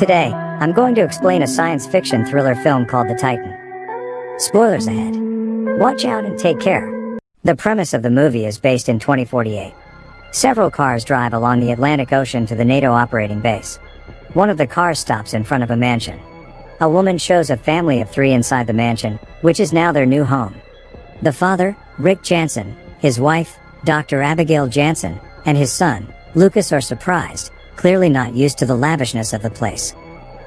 Today, I'm going to explain a science fiction thriller film called The Titan. Spoilers ahead. Watch out and take care. The premise of the movie is based in 2048. Several cars drive along the Atlantic Ocean to the NATO operating base. One of the cars stops in front of a mansion. A woman shows a family of 3 inside the mansion, which is now their new home. The father, Rick Jansen, his wife, Dr. Abigail Jansen, and his son, Lucas are surprised, clearly not used to the lavishness of the place.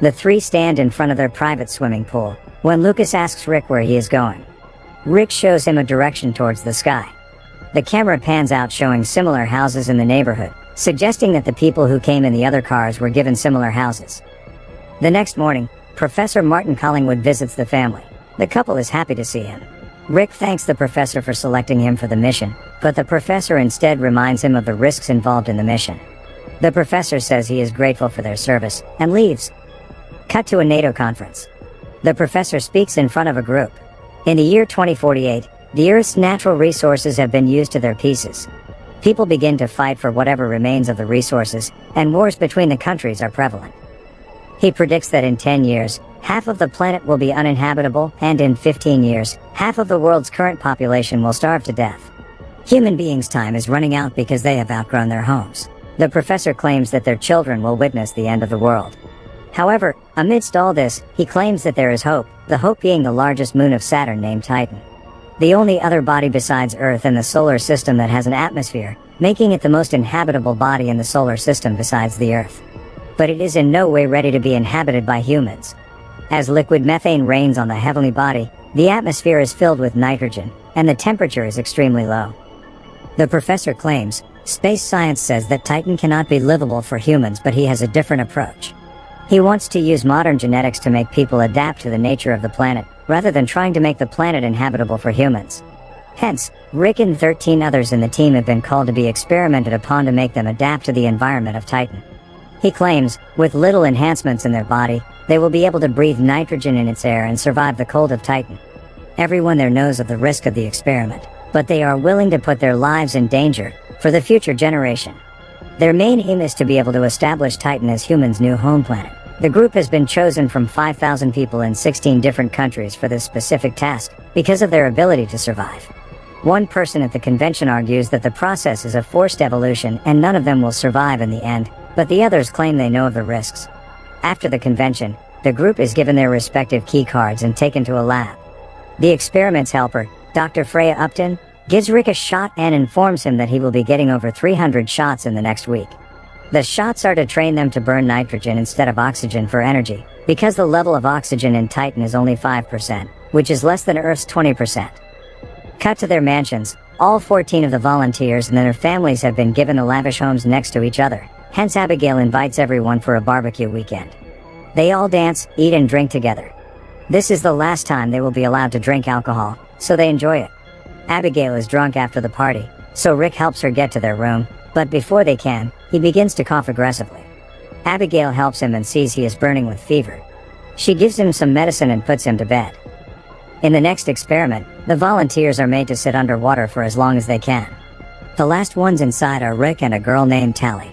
The 3 stand in front of their private swimming pool, when Lucas asks Rick where he is going. Rick shows him a direction towards the sky. The camera pans out showing similar houses in the neighborhood, suggesting that the people who came in the other cars were given similar houses. The next morning, Professor Martin Collingwood visits the family. The couple is happy to see him. Rick thanks the professor for selecting him for the mission, but the professor instead reminds him of the risks involved in the mission. The professor says he is grateful for their service, and leaves. Cut to a NATO conference. The professor speaks in front of a group. In the year 2048, the Earth's natural resources have been used to their pieces. People begin to fight for whatever remains of the resources, and wars between the countries are prevalent. He predicts that in 10 years, half of the planet will be uninhabitable, and in 15 years, half of the world's current population will starve to death. Human beings' time is running out because they have outgrown their homes. The professor claims that their children will witness the end of the world. However, amidst all this, he claims that there is hope, the hope being the largest moon of Saturn named Titan. The only other body besides Earth in the solar system that has an atmosphere, making it the most inhabitable body in the solar system besides the Earth. But it is in no way ready to be inhabited by humans. As liquid methane rains on the heavenly body, the atmosphere is filled with nitrogen, and the temperature is extremely low. The professor claims, space science says that Titan cannot be livable for humans, but he has a different approach. He wants to use modern genetics to make people adapt to the nature of the planet, rather than trying to make the planet inhabitable for humans. Hence, Rick and 13 others in the team have been called to be experimented upon to make them adapt to the environment of Titan. He claims, with little enhancements in their body, they will be able to breathe nitrogen in its air and survive the cold of Titan. Everyone there knows of the risk of the experiment, but they are willing to put their lives in danger for the future generation. Their main aim is to be able to establish Titan as humans' new home planet. The group has been chosen from 5,000 people in 16 different countries for this specific task, because of their ability to survive. One person at the convention argues that the process is a forced evolution and none of them will survive in the end, but the others claim they know of the risks. After the convention, the group is given their respective key cards and taken to a lab. The experiment's helper, Dr. Freya Upton, gives Rick a shot and informs him that he will be getting over 300 shots in the next week. The shots are to train them to burn nitrogen instead of oxygen for energy, because the level of oxygen in Titan is only 5%, which is less than Earth's 20%. Cut to their mansions. All 14 of the volunteers and their families have been given the lavish homes next to each other, hence Abigail invites everyone for a barbecue weekend. They all dance, eat and drink together. This is the last time they will be allowed to drink alcohol, so they enjoy it. Abigail is drunk after the party, so Rick helps her get to their room, but before they can, he begins to cough aggressively. Abigail helps him and sees he is burning with fever. She gives him some medicine and puts him to bed. In the next experiment, the volunteers are made to sit underwater for as long as they can. The last ones inside are Rick and a girl named Tally.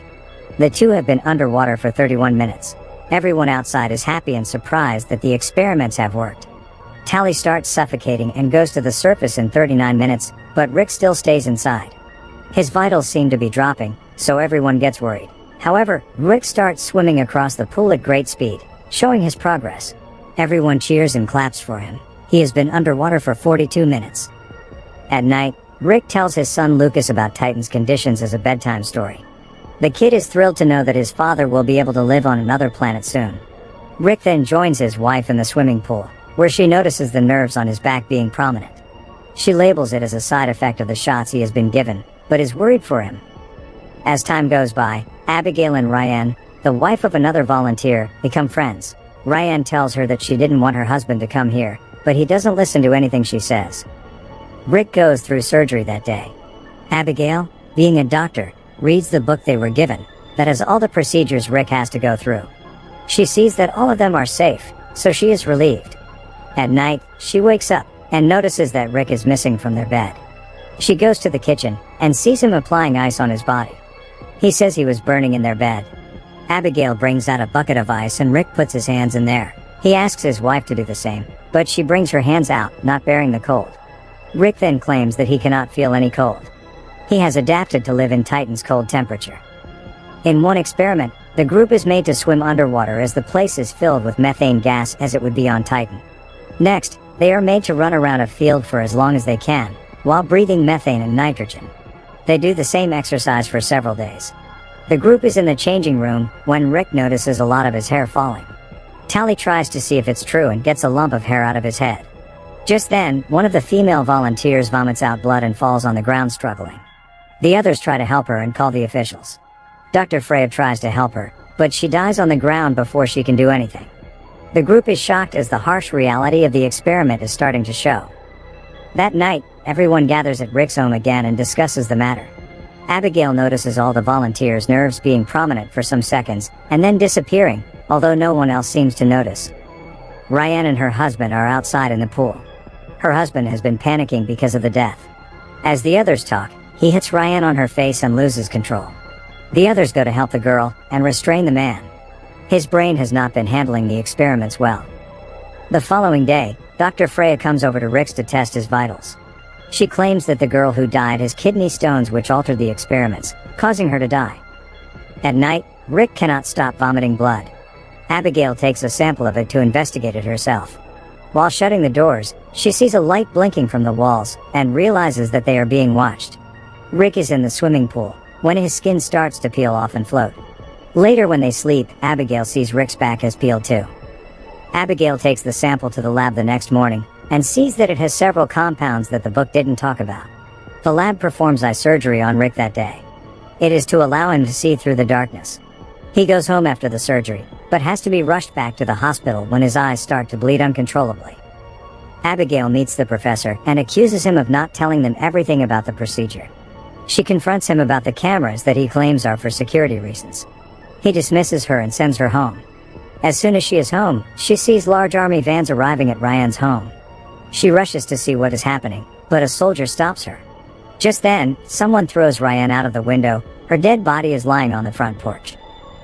The 2 have been underwater for 31 minutes. Everyone outside is happy and surprised that the experiments have worked. Tally starts suffocating and goes to the surface in 39 minutes, but Rick still stays inside. His vitals seem to be dropping, so everyone gets worried. However, Rick starts swimming across the pool at great speed, showing his progress. Everyone cheers and claps for him. He has been underwater for 42 minutes. At night, Rick tells his son Lucas about Titan's conditions as a bedtime story. The kid is thrilled to know that his father will be able to live on another planet soon. Rick then joins his wife in the swimming pool, where she notices the nerves on his back being prominent. She labels it as a side effect of the shots he has been given, but is worried for him. As time goes by, Abigail and Ryan, the wife of another volunteer, become friends. Ryan tells her that she didn't want her husband to come here, but he doesn't listen to anything she says. Rick goes through surgery that day. Abigail, being a doctor, reads the book they were given, that has all the procedures Rick has to go through. She sees that all of them are safe, so she is relieved. At night, she wakes up, and notices that Rick is missing from their bed. She goes to the kitchen, and sees him applying ice on his body. He says he was burning in their bed. Abigail brings out a bucket of ice and Rick puts his hands in there. He asks his wife to do the same, but she brings her hands out, not bearing the cold. Rick then claims that he cannot feel any cold. He has adapted to live in Titan's cold temperature. In one experiment, the group is made to swim underwater as the place is filled with methane gas as it would be on Titan. Next, they are made to run around a field for as long as they can, while breathing methane and nitrogen. They do the same exercise for several days. The group is in the changing room when Rick notices a lot of his hair falling. Tally tries to see if it's true and gets a lump of hair out of his head. Just then, one of the female volunteers vomits out blood and falls on the ground struggling. The others try to help her and call the officials. Dr. Freya tries to help her, but she dies on the ground before she can do anything. The group is shocked as the harsh reality of the experiment is starting to show. That night, everyone gathers at Rick's home again and discusses the matter. Abigail notices all the volunteers' nerves being prominent for some seconds, and then disappearing, although no one else seems to notice. Ryan and her husband are outside in the pool. Her husband has been panicking because of the death. As the others talk, he hits Ryan on her face and loses control. The others go to help the girl and restrain the man. His brain has not been handling the experiments well. The following day, Dr. Freya comes over to Rick's to test his vitals. She claims that the girl who died has kidney stones which altered the experiments, causing her to die. At night, Rick cannot stop vomiting blood. Abigail takes a sample of it to investigate it herself. While shutting the doors, she sees a light blinking from the walls and realizes that they are being watched. Rick is in the swimming pool when his skin starts to peel off and float. Later when they sleep, Abigail sees Rick's back has peeled too. Abigail takes the sample to the lab the next morning and sees that it has several compounds that the book didn't talk about. The lab performs eye surgery on Rick that day. It is to allow him to see through the darkness. He goes home after the surgery, but has to be rushed back to the hospital when his eyes start to bleed uncontrollably. Abigail meets the professor and accuses him of not telling them everything about the procedure. She confronts him about the cameras that he claims are for security reasons. He dismisses her and sends her home. As soon as she is home, she sees large army vans arriving at Ryan's home. She rushes to see what is happening, but a soldier stops her. Just then, someone throws Ryan out of the window. Her dead body is lying on the front porch.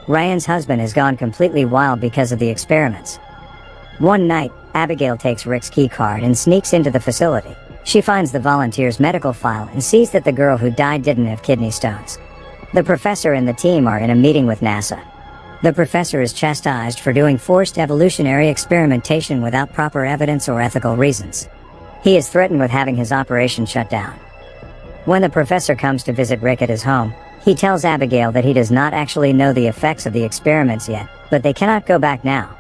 Ryan's husband has gone completely wild because of the experiments. One night, Abigail takes Rick's key card and sneaks into the facility. She finds the volunteer's medical file and sees that the girl who died didn't have kidney stones. The professor and the team are in a meeting with NASA. The professor is chastised for doing forced evolutionary experimentation without proper evidence or ethical reasons. He is threatened with having his operation shut down. When the professor comes to visit Rick at his home, he tells Abigail that he does not actually know the effects of the experiments yet, but they cannot go back now.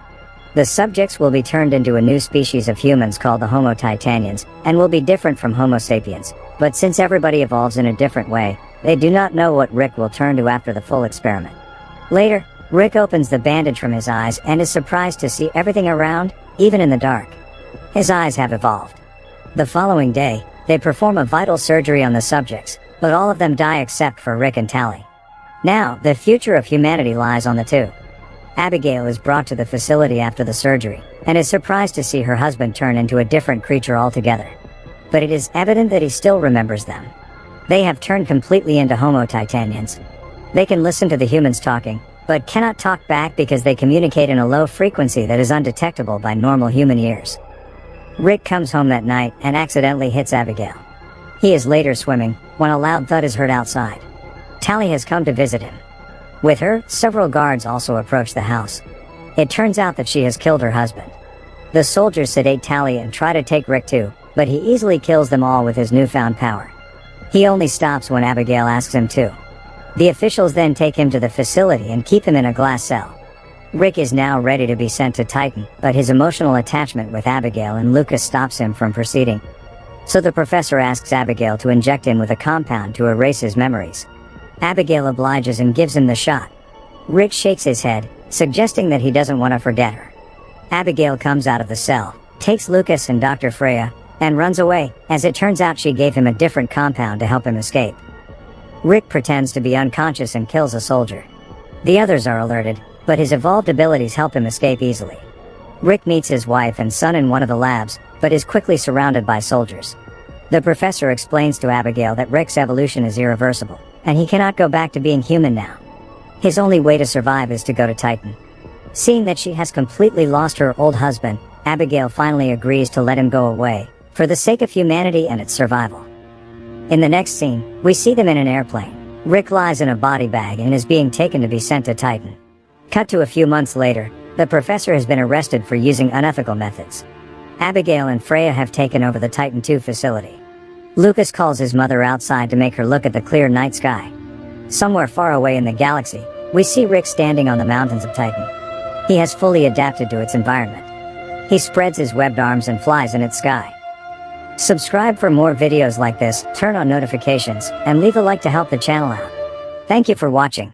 The subjects will be turned into a new species of humans called the Homo Titanians, and will be different from Homo sapiens, but since everybody evolves in a different way, they do not know what Rick will turn to after the full experiment. Later, Rick opens the bandage from his eyes and is surprised to see everything around, even in the dark. His eyes have evolved. The following day, they perform a vital surgery on the subjects, but all of them die except for Rick and Tally. Now, the future of humanity lies on the two. Abigail is brought to the facility after the surgery, and is surprised to see her husband turn into a different creature altogether. But it is evident that he still remembers them. They have turned completely into Homo Titanians. They can listen to the humans talking, but cannot talk back because they communicate in a low frequency that is undetectable by normal human ears. Rick comes home that night and accidentally hits Abigail. He is later swimming when a loud thud is heard outside. Tally has come to visit him. With her, several guards also approach the house. It turns out that she has killed her husband. The soldiers sedate Tally and try to take Rick too, but he easily kills them all with his newfound power. He only stops when Abigail asks him to. The officials then take him to the facility and keep him in a glass cell. Rick is now ready to be sent to Titan, but his emotional attachment with Abigail and Lucas stops him from proceeding. So the professor asks Abigail to inject him with a compound to erase his memories. Abigail obliges and gives him the shot. Rick shakes his head, suggesting that he doesn't want to forget her. Abigail comes out of the cell, takes Lucas and Dr. Freya, and runs away. As it turns out, she gave him a different compound to help him escape. Rick pretends to be unconscious and kills a soldier. The others are alerted, but his evolved abilities help him escape easily. Rick meets his wife and son in one of the labs, but is quickly surrounded by soldiers. The professor explains to Abigail that Rick's evolution is irreversible, and he cannot go back to being human now. His only way to survive is to go to Titan. Seeing that she has completely lost her old husband, Abigail finally agrees to let him go away, for the sake of humanity and its survival. In the next scene, we see them in an airplane. Rick lies in a body bag and is being taken to be sent to Titan. Cut to a few months later, the professor has been arrested for using unethical methods. Abigail and Freya have taken over the Titan II facility. Lucas calls his mother outside to make her look at the clear night sky. Somewhere far away in the galaxy, we see Rick standing on the mountains of Titan. He has fully adapted to its environment. He spreads his webbed arms and flies in its sky. Subscribe for more videos like this, turn on notifications, and leave a like to help the channel out. Thank you for watching.